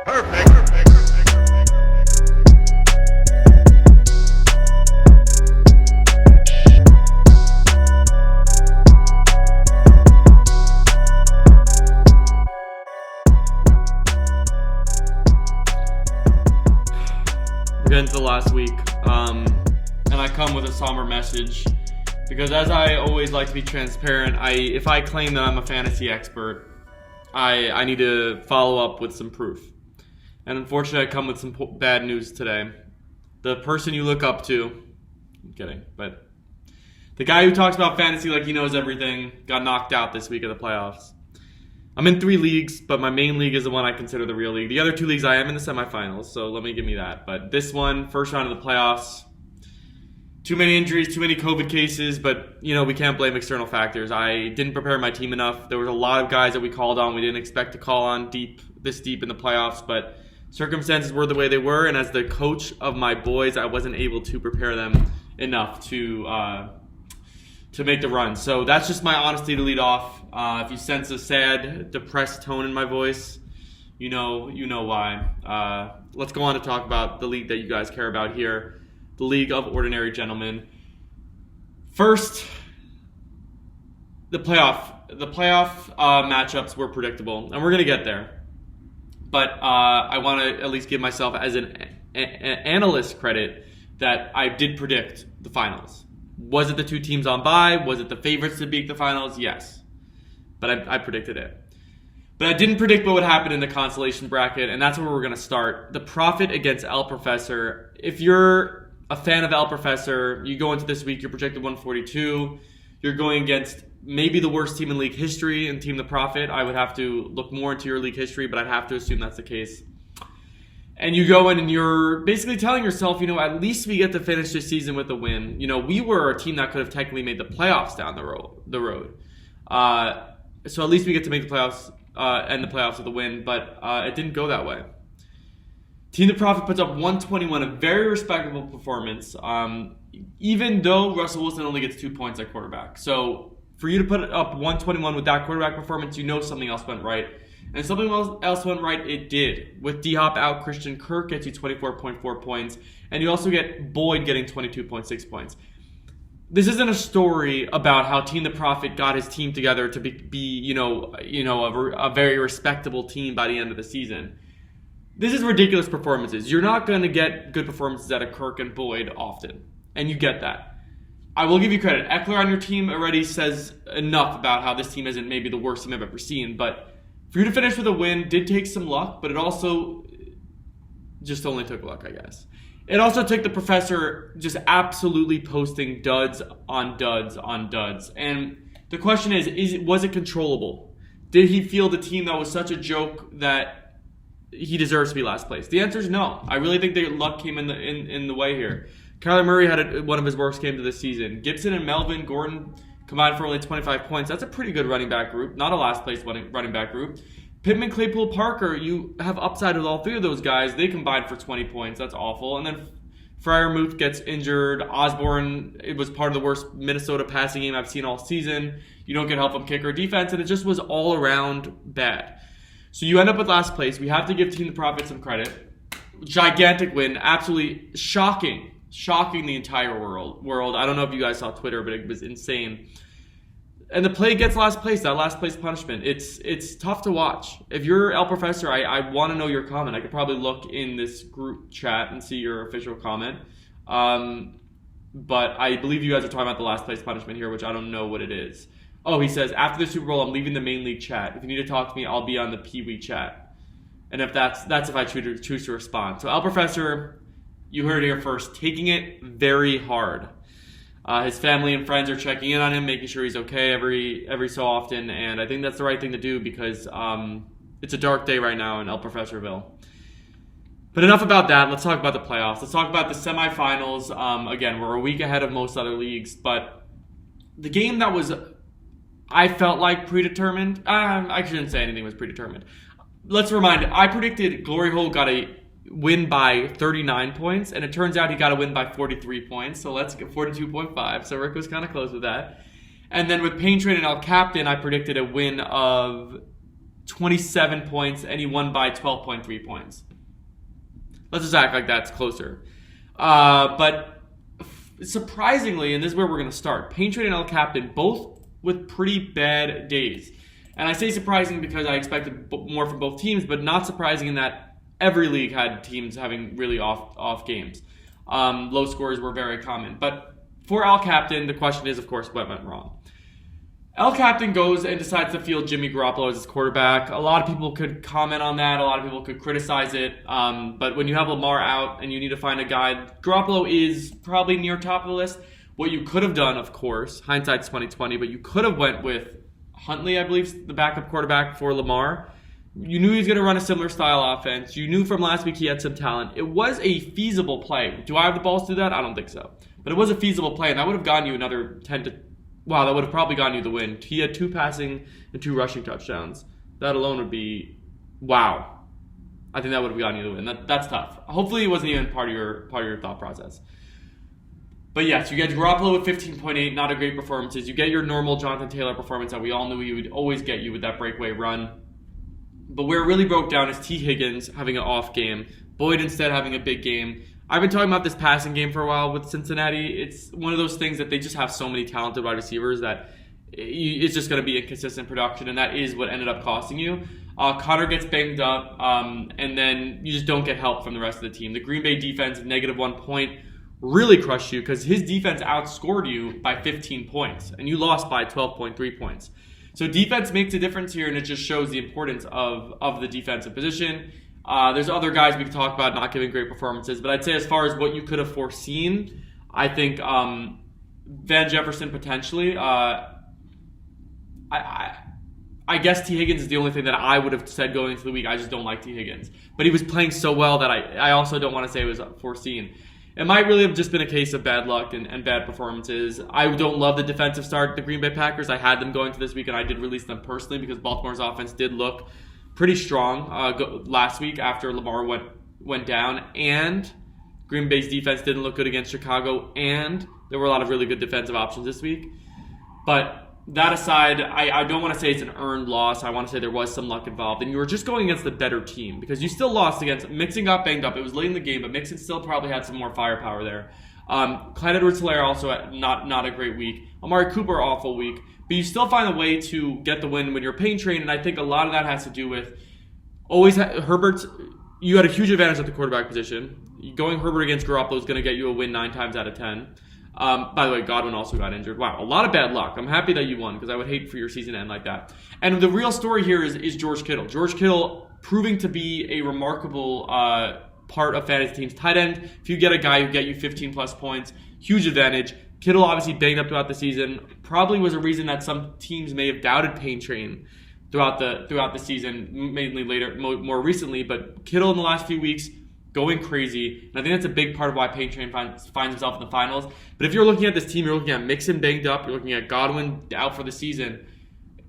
We're getting to the last week, and I come with a somber message because, as I always like to be transparent, if I claim that I'm a fantasy expert, I need to follow up with some proof. And unfortunately, I come with some bad news today. The person you look up to, I'm kidding, but the guy who talks about fantasy like he knows everything got knocked out this week of the playoffs. I'm in 3 leagues, but my main league is the one I consider the real league. The other 2 leagues, I am in the semifinals, so let me give me that. But this one, first round of the playoffs, too many injuries, too many COVID cases, but, we can't blame external factors. I didn't prepare my team enough. There was a lot of guys that we called on we didn't expect to call on this deep in the playoffs, but circumstances were the way they were, and as the coach of my boys, I wasn't able to prepare them enough to make the run. So that's just my honesty to lead off. If you sense a sad, depressed tone in my voice, you know why. Let's go on to talk about the league that you guys care about here, the League of Ordinary Gentlemen. First, the playoff matchups were predictable, and we're going to get there. But I want to at least give myself as an analyst credit that I did predict the finals. Was it the 2 teams on bye? Was it the favorites to beat the finals? Yes. But I predicted it. But I didn't predict what would happen in the consolation bracket, and that's where we're going to start. The Prophet against El Professor. If you're a fan of El Professor, you go into this week, you're projected 142. You're going against maybe the worst team in league history and Team the Prophet. I would have to look more into your league history, but I'd have to assume that's the case. And you go in and you're basically telling yourself, at least we get to finish this season with a win. We were a team that could have technically made the playoffs down the road. So at least we get to make the playoffs, end the playoffs with a win, but it didn't go that way. Team the Prophet puts up 121, a very respectable performance, even though Russell Wilson only gets 2 points at quarterback. So for you to put up 121 with that quarterback performance, something else went right. And something else went right, it did. With D-Hop out, Christian Kirk gets you 24.4 points, and you also get Boyd getting 22.6 points. This isn't a story about how Team the Prophet got his team together to be a very respectable team by the end of the season. This is ridiculous performances. You're not going to get good performances out of Kirk and Boyd often, and you get that. I will give you credit. Eckler on your team already says enough about how this team isn't maybe the worst team I've ever seen, but for you to finish with a win did take some luck, but it also just only took luck, I guess. It also took the Professor just absolutely posting duds on duds on duds. And the question was it controllable? Did he feel the team that was such a joke that he deserves to be last place? The answer is no. I really think the luck came in the way here. Kyler Murray had one of his worst games of the season. Gibson and Melvin Gordon combined for only 25 points. That's a pretty good running back group. Not a last place running back group. Pittman, Claypool, Parker, you have upside with all 3 of those guys. They combined for 20 points. That's awful. And then Freiermuth gets injured. Osborne, it was part of the worst Minnesota passing game I've seen all season. You don't get help from kicker defense, and it just was all around bad. So you end up with last place. We have to give Team the Prophet some credit. Gigantic win. Absolutely shocking the entire world. I don't know if you guys saw Twitter, but it was insane. And the play gets last place, that last place punishment. It's tough to watch. If you're El Professor, I want to know your comment. I could probably look in this group chat and see your official comment. But I believe you guys are talking about the last place punishment here, which I don't know what it is. Oh, he says, after the Super Bowl, I'm leaving the main league chat. If you need to talk to me, I'll be on the Pee Wee chat. And if that's if I choose to respond. So El Professor, you heard it here first, taking it very hard. His family and friends are checking in on him, making sure he's okay every so often, and I think that's the right thing to do because it's a dark day right now in El Professorville. But enough about that. Let's talk about the playoffs. Let's talk about the semifinals. Again, we're a week ahead of most other leagues, but the game that was, I felt like predetermined. I shouldn't say anything was predetermined. Let's remind, I predicted Glory Hole got a win by 39 points, and it turns out he got a win by 43 points, so let's get 42.5. So Rick was kind of close with that. And then with Pain Train and El Captain, I predicted a win of 27 points, and he won by 12.3 points. Let's just act like that's closer. But surprisingly, and this is where we're going to start, Pain Train and El Captain both with pretty bad days. And I say surprising because I expected more from both teams, but not surprising in that every league had teams having really off games. Low scores were very common. But for El Captain, the question is, of course, what went wrong? El Captain goes and decides to field Jimmy Garoppolo as his quarterback. A lot of people could comment on that. A lot of people could criticize it. But when you have Lamar out and you need to find a guy, Garoppolo is probably near top of the list. What you could have done, of course, hindsight's 2020, but you could have went with Huntley, I believe, the backup quarterback for Lamar. You knew he was going to run a similar style offense. You knew from last week he had some talent. It was a feasible play. Do I have the balls to do that? I don't think so. But it was a feasible play, and that would have gotten you another 10 to... Wow, that would have probably gotten you the win. He had 2 passing and 2 rushing touchdowns. That alone would be... Wow. I think that would have gotten you the win. That's tough. Hopefully it wasn't even part of your thought process. But yes, you get Garoppolo with 15.8, not a great performances. You get your normal Jonathan Taylor performance that we all knew he would always get you with that breakaway run. But where it really broke down is T. Higgins having an off game. Boyd instead having a big game. I've been talking about this passing game for a while with Cincinnati. It's one of those things that they just have so many talented wide receivers that it's just going to be inconsistent production, and that is what ended up costing you. Connor gets banged up, and then you just don't get help from the rest of the team. The Green Bay defense, -1 point, really crushed you because his defense outscored you by 15 points, and you lost by 12.3 points. So defense makes a difference here, and it just shows the importance of the defensive position. There's other guys we can talk about not giving great performances, but I'd say as far as what you could have foreseen, I think Van Jefferson potentially. I guess T. Higgins is the only thing that I would have said going into the week. I just don't like T. Higgins. But he was playing so well that I also don't want to say it was foreseen. It might really have just been a case of bad luck and bad performances. I don't love the defensive start, the Green Bay Packers. I had them going to this week, and I did release them personally because Baltimore's offense did look pretty strong last week after Lamar went down, and Green Bay's defense didn't look good against Chicago, and there were a lot of really good defensive options this week. But that aside, I don't want to say it's an earned loss. I want to say there was some luck involved, and you were just going against the better team because you still lost against Mixon. Got banged up. It was late in the game, but Mixon still probably had some more firepower there. Clyde Edwards-Helaire also had not a great week. Amari Cooper, awful week. But you still find a way to get the win when you're Pain Train, and I think a lot of that has to do with Herbert's. You had a huge advantage at the quarterback position. Going Herbert against Garoppolo is going to get you a win 9 times out of 10. By the way, Godwin also got injured. Wow, a lot of bad luck. I'm happy that you won because I would hate for your season to end like that. And the real story here is George Kittle. George Kittle proving to be a remarkable part of fantasy teams. Tight end, if you get a guy who get you 15 plus points, huge advantage. Kittle obviously banged up throughout the season. Probably was a reason that some teams may have doubted Pain Train throughout the season, mainly later, more recently. But Kittle in the last few weeks going crazy, and I think that's a big part of why Pain Train finds himself in the finals. But if you're looking at this team, you're looking at Mixon banged up, you're looking at Godwin out for the season.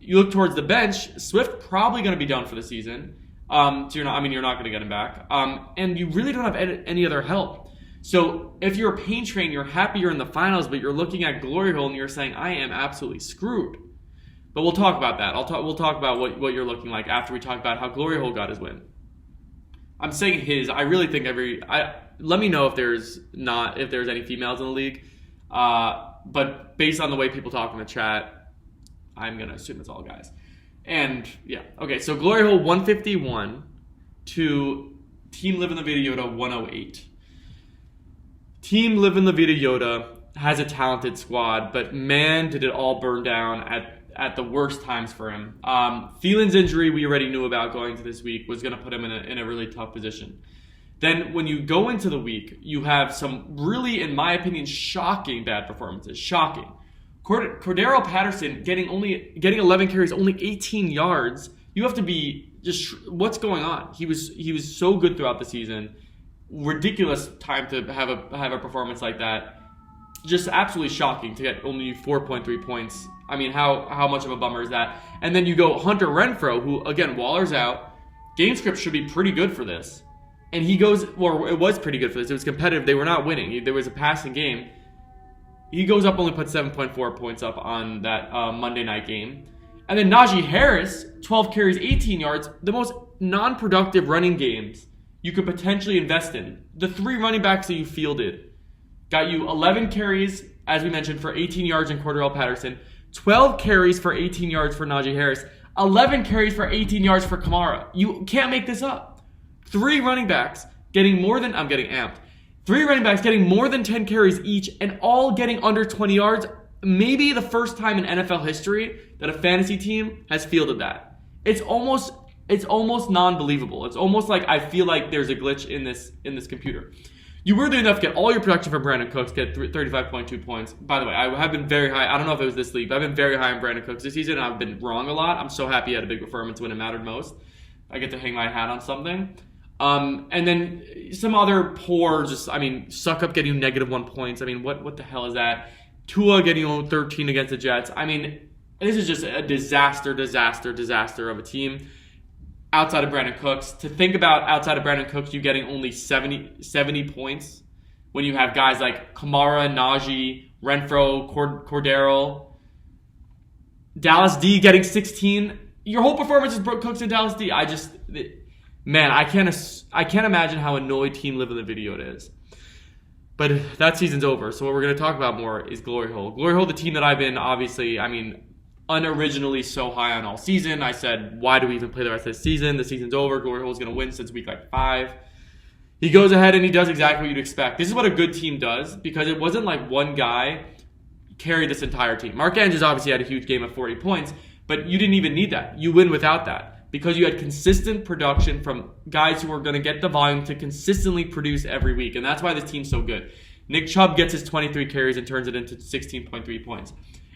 You look towards the bench, Swift probably going to be done for the season. So you're not going to get him back, and you really don't have any other help. So if you're a Pain Train, you're happy you're in the finals, but you're looking at Glory Hole and you're saying, I am absolutely screwed. But we'll talk about that. We'll talk about what you're looking like after we talk about how Glory Hole got his win. I'm saying his. I really think let me know if there's any females in the league. But based on the way people talk in the chat, I'm gonna assume it's all guys. And yeah, okay. So Glory Hole 151 to Team Live in La Vida Yoda 108. Team Live in La Vida Yoda has a talented squad, but man, did it all burn down at the worst times for him. Thielen's injury we already knew about going to this week was going to put him in a really tough position. Then when you go into the week, you have some really, in my opinion, shocking bad performances. Shocking. Cordero Patterson getting 11 carries, only 18 yards. You have to be just, what's going on? He was so good throughout the season. Ridiculous time to have a performance like that. Just absolutely shocking to get only 4.3 points. I mean, how much of a bummer is that? And then you go Hunter Renfrow, who, again, Waller's out. Game script should be pretty good for this. And he goes, well, it was pretty good for this. It was competitive. They were not winning. There was a passing game. He goes up, only put 7.4 points up on that Monday night game. And then Najee Harris, 12 carries, 18 yards, the most non-productive running games you could potentially invest in. The 3 running backs that you fielded got you 11 carries, as we mentioned, for 18 yards in Cordarrelle Patterson, 12 carries for 18 yards for Najee Harris, 11 carries for 18 yards for Kamara. You can't make this up. 3 running backs getting more than, I'm getting amped. 3 running backs getting more than 10 carries each and all getting under 20 yards. Maybe the first time in NFL history that a fantasy team has fielded that. It's almost non-believable. It's almost like I feel like there's a glitch in this computer. You were doing enough to get all your production from Brandon Cooks, get 35.2 points. By the way, I have been very high. I don't know if it was this league, but I've been very high on Brandon Cooks this season, and I've been wrong a lot. I'm so happy he had a big performance when it mattered most. I get to hang my hat on something. And then some other poor, Suck Up getting you -1 points. I mean, what the hell is that? Tua getting you 13 against the Jets. I mean, this is just a disaster of a team. Outside of Brandon Cooks, to think about outside of Brandon Cooks, you getting only 70 points when you have guys like Kamara, Najee, Renfro, Cordarrelle, Dallas D getting 16. Your whole performance is Brooke Cooks and Dallas D. I can't imagine how annoyed Team Live in the video it is. But that season's over, so what we're going to talk about more is Glory Hole. Glory Hole, the team that I've been, obviously, unoriginally so high on all season. I said, why do we even play the rest of the season? The season's over. Glory Hole's going to win since week 5. He goes ahead and he does exactly what you'd expect. This is what a good team does, because it wasn't like one guy carried this entire team. Mark Andrews obviously had a huge game of 40 points, but you didn't even need that. You win without that, because you had consistent production from guys who are going to get the volume to consistently produce every week, and that's why this team's so good. Nick Chubb gets his 23 carries and turns it into 16.3 points.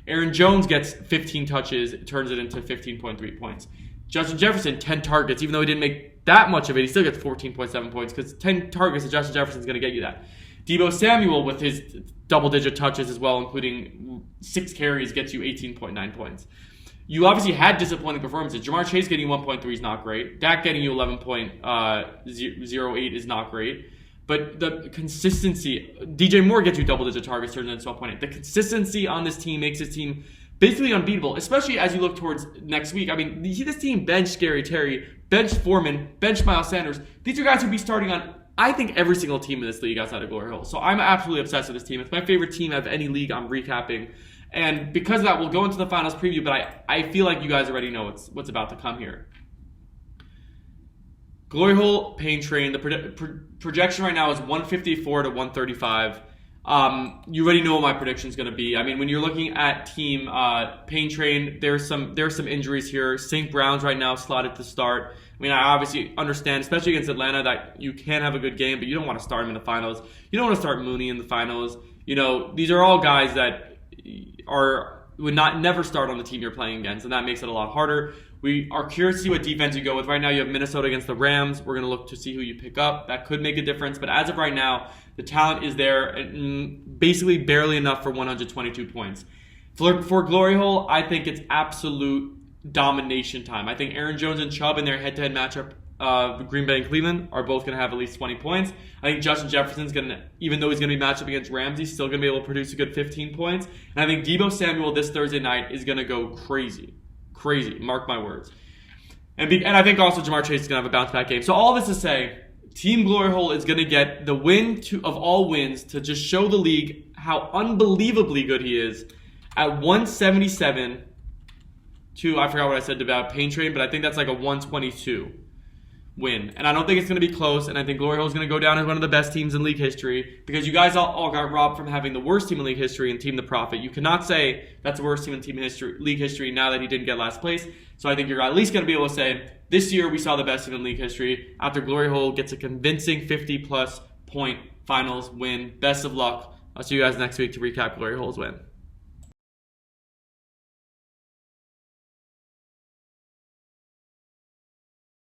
Aaron Jones gets 15 touches, turns it into 15.3 points. Justin Jefferson, 10 targets. Even though he didn't make that much of it, he still gets 14.7 points, because 10 targets to Justin Jefferson's going to get you that. Deebo Samuel with his double-digit touches as well, including 6 carries, gets you 18.9 points. You obviously had disappointing performances. Jamar Chase getting 1.3 is not great. Dak getting you 11.08 is not great. But the consistency, DJ Moore gets you double-digit targets, turns into 12.8. The consistency on this team makes this team basically unbeatable, especially as you look towards next week. I mean, this team benched Scary Terry, benched Foreman, benched Miles Sanders. These are guys who'd be starting on, I think, every single team in this league outside of Glory Hole. So I'm absolutely obsessed with this team. It's my favorite team out of any league I'm recapping. And because of that, we'll go into the finals preview, but I feel like you guys already know what's about to come here. Glory Hole, Pain Train, the projection right now is 154 to 135. You already know what my prediction is going to be. I mean, when you're looking at team Pain Train, there's some injuries here. St. Brown's right now slotted to start. I mean, I obviously understand, especially against Atlanta, that you can have a good game, but you don't want to start him in the finals. You don't want to start Mooney in the finals. You know, these are all guys that would never start on the team you're playing against, and that makes it a lot harder. We are curious to see what defense you go with. Right now, you have Minnesota against the Rams. We're going to look to see who you pick up. That could make a difference, but as of right now, the talent is there, and basically barely enough for 122 points. For Glory Hole, I think it's absolute domination time. I think Aaron Jones and Chubb in their head-to-head matchup, Green Bay and Cleveland, are both going to have at least 20 points. I think Justin Jefferson's going to, even though he's going to be matched up against Ramsey, still going to be able to produce a good 15 points. And I think Deebo Samuel this Thursday night is going to go crazy. Crazy. Mark my words. And I think also Jamar Chase is going to have a bounce-back game. So all this to say, Team Glory Hole is going to get the win of all wins to just show the league how unbelievably good he is at 177 to, I forgot what I said about Pain Train, but I think that's like a 122 win. And I don't think it's going to be close, and I think Glory Hole is going to go down as one of the best teams in league history, because you guys all got robbed from having the worst team in league history and Team the Prophet. You cannot say that's the worst team in league history now that he didn't get last place. So I think you're at least going to be able to say, this year we saw the best team in league history after Glory Hole gets a convincing 50-plus point finals win. Best of luck. I'll see you guys next week to recap Glory Hole's win.